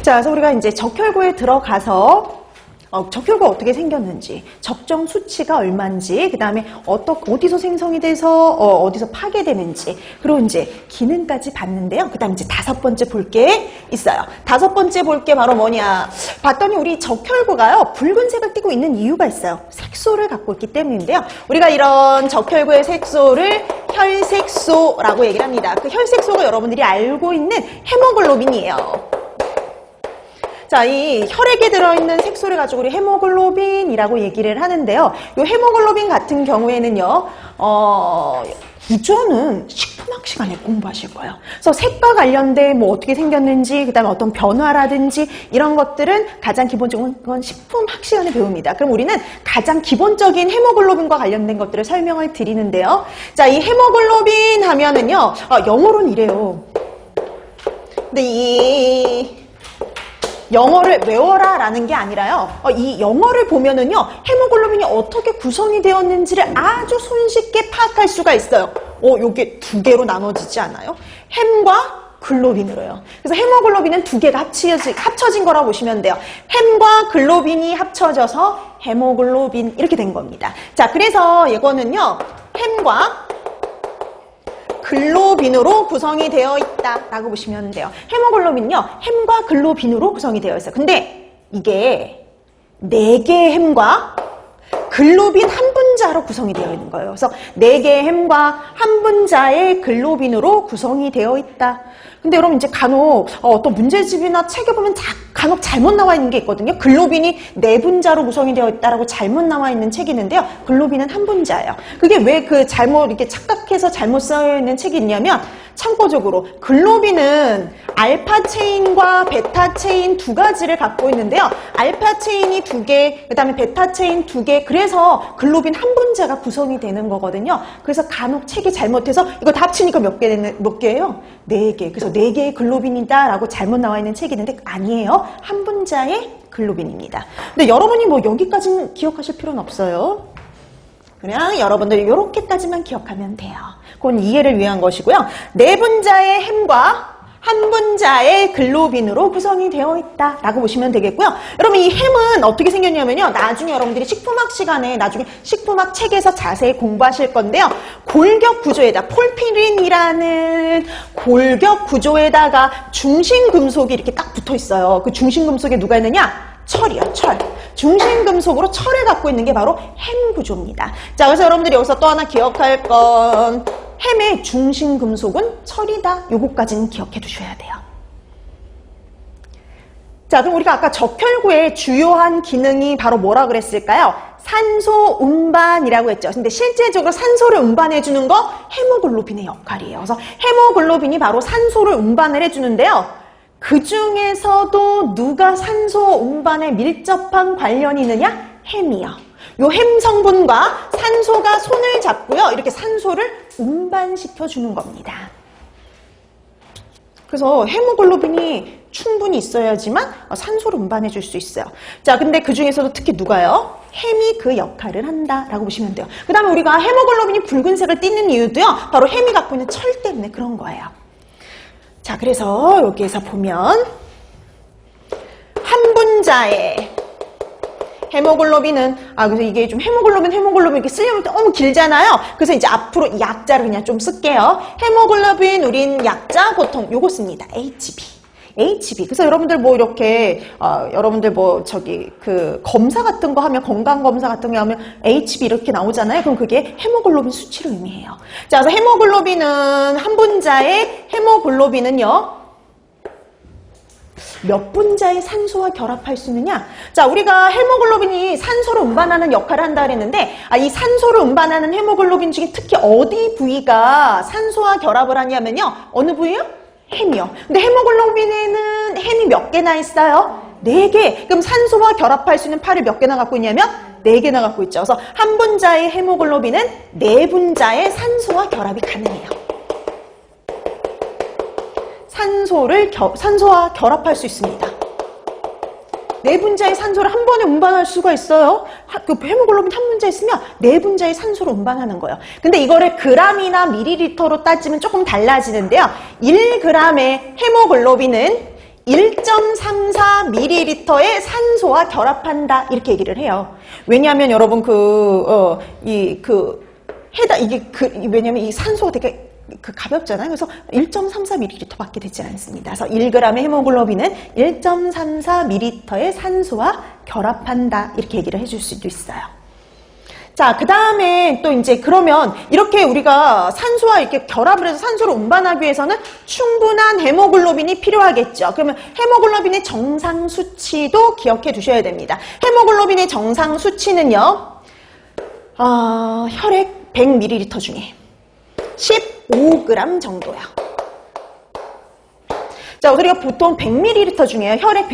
자, 그래서 우리가 이제 적혈구에 들어가서 적혈구가 어떻게 생겼는지, 적정 수치가 얼마인지, 그 다음에 어디서 생성이 돼서 어디서 파괴되는지, 그리고 이제 기능까지 봤는데요. 그 다음에 이제 5번째 볼 게 있어요. 5번째 볼 게 바로 뭐냐? 봤더니 우리 적혈구가요, 붉은색을 띠고 있는 이유가 있어요. 색소를 갖고 있기 때문인데요. 우리가 이런 적혈구의 색소를 혈색소라고 얘기를 합니다. 그 혈색소가 여러분들이 알고 있는 헤모글로빈이에요. 자, 이 혈액에 들어있는 색소를 가지고 우리 헤모글로빈이라고 얘기를 하는데요. 이 헤모글로빈 같은 경우에는요, 유전은 식품학 시간에 공부하실 거예요. 그래서 색과 관련된 뭐 어떻게 생겼는지, 그 다음에 어떤 변화라든지 이런 것들은 가장 기본적인 건 식품학 시간에 배웁니다. 그럼 우리는 가장 기본적인 헤모글로빈과 관련된 것들을 설명을 드리는데요. 자, 이 헤모글로빈 하면은요, 영어로는 이래요. 근데 이 영어를 외워라 라는 게 아니라요. 이 영어를 보면은요, 헤모글로빈이 어떻게 구성이 되었는지를 아주 손쉽게 파악할 수가 있어요. 요게 2개로 나눠지지 않아요? 햄과 글로빈으로요. 그래서 헤모글로빈은 2개가 합쳐진 거라고 보시면 돼요. 햄과 글로빈이 합쳐져서 헤모글로빈 이렇게 된 겁니다. 자, 그래서 이거는요, 햄과 글로빈으로 구성이 되어 있다라고 보시면 돼요. 헤모글로빈은요, 햄과 글로빈으로 구성이 되어 있어요. 근데 이게 4개의 햄과 글로빈 한 분자로 구성이 되어 있는 거예요. 그래서 4개의 햄과 한 분자의 글로빈으로 구성이 되어 있다. 근데 여러분 이제 간혹 어떤 문제집이나 책에 보면 간혹 잘못 나와 있는 게 있거든요. 글로빈이 4분자로 구성이 되어 있다라고 잘못 나와 있는 책이 있는데요. 글로빈은 한 분자예요. 그게 왜 그 잘못 이렇게 착각해서 잘못 써 있는 책이 있냐면, 참고적으로 글로빈은 알파 체인과 베타 체인 2가지를 갖고 있는데요. 알파 체인이 2개, 그 다음에 베타 체인 2개, 그래서 글로빈 한 분자가 구성이 되는 거거든요. 그래서 간혹 책이 잘못해서 이거 다 합치니까 몇 개예요? 4개. 그래서 4개의 글로빈이다 라고 잘못 나와 있는 책이 있는데 아니에요. 한 분자의 글로빈입니다. 근데 여러분이 뭐 여기까지는 기억하실 필요는 없어요. 그냥 여러분들이 이렇게까지만 기억하면 돼요. 그건 이해를 위한 것이고요. 4분자의 햄과 한 분자의 글로빈으로 구성이 되어 있다라고 보시면 되겠고요. 여러분 이 햄은 어떻게 생겼냐면요. 나중에 여러분들이 식품학 시간에 나중에 식품학 책에서 자세히 공부하실 건데요. 골격 구조에다 폴피린이라는 골격 구조에다가 중심 금속이 이렇게 딱 붙어 있어요. 그 중심 금속에 누가 있느냐? 철이요, 철. 중심 금속으로 철을 갖고 있는 게 바로 햄 구조입니다. 자, 그래서 여러분들이 여기서 또 하나 기억할 건 햄의 중심 금속은 철이다. 요거까지는 기억해 두셔야 돼요. 자, 그럼 우리가 아까 적혈구의 주요한 기능이 바로 뭐라 그랬을까요? 산소 운반이라고 했죠. 근데 실제적으로 산소를 운반해 주는 거 헤모글로빈의 역할이에요. 그래서 헤모글로빈이 바로 산소를 운반을 해 주는데요. 그 중에서도 누가 산소 운반에 밀접한 관련이 있느냐? 햄이요. 요 햄 성분과 산소가 손을 잡고요. 이렇게 산소를 운반시켜 주는 겁니다. 그래서 헤모글로빈이 충분히 있어야지만 산소를 운반해 줄 수 있어요. 자, 근데 그 중에서도 특히 누가요? 햄이 그 역할을 한다라고 보시면 돼요. 그 다음에 우리가 헤모글로빈이 붉은색을 띠는 이유도요. 바로 햄이 갖고 있는 철 때문에 그런 거예요. 자, 그래서 여기에서 보면 한 분자의 헤모글로빈은 그래서 이게 좀 헤모글로빈 이렇게 쓰려면 너무 길잖아요. 그래서 이제 앞으로 이 약자를 그냥 좀 쓸게요. 헤모글로빈 우린 약자 보통 요거 씁니다. HB. 그래서 여러분들 뭐 이렇게 여러분들 뭐 그 검사 같은 거 하면 건강 검사 같은 거 하면 HB 이렇게 나오잖아요. 그럼 그게 헤모글로빈 수치를 의미해요. 자, 그래서 헤모글로빈은 한 분자의 헤모글로빈은요. 몇 분자의 산소와 결합할 수 있느냐? 자, 우리가 헤모글로빈이 산소를 운반하는 역할을 한다 그랬는데 이 산소를 운반하는 헤모글로빈 중에 특히 어디 부위가 산소와 결합을 하냐면요. 어느 부위요? 햄이요. 근데 헤모글로빈에는 햄이 몇 개나 있어요? 4개. 그럼 산소와 결합할 수 있는 팔을 몇 개나 갖고 있냐면 4개나 갖고 있죠. 그래서 한 분자의 헤모글로빈은 4분자의 산소와 결합이 가능해요. 산소와 결합할 수 있습니다. 4분자의 산소를 한 번에 운반할 수가 있어요. 그 헤모글로빈 한 분자 있으면 4분자의 산소를 운반하는 거예요. 근데 이거를 그램이나 밀리리터로 따지면 조금 달라지는데요. 1g의 헤모글로빈은 1.34ml의 산소와 결합한다 이렇게 얘기를 해요. 왜냐하면 여러분 왜냐면 이 산소가 되게 가볍잖아요. 그래서 1.34ml밖에 되지 않습니다. 그래서 1g의 헤모글로빈은 1.34ml의 산소와 결합한다 이렇게 얘기를 해줄 수도 있어요. 자, 그 다음에 또 이제 그러면 이렇게 우리가 산소와 이렇게 결합을 해서 산소를 운반하기 위해서는 충분한 헤모글로빈이 필요하겠죠. 그러면 헤모글로빈의 정상 수치도 기억해 두셔야 됩니다. 헤모글로빈의 정상 수치는요, 혈액 100ml 중에 15g 정도야. 자, 우리가 보통 100ml 중에 혈액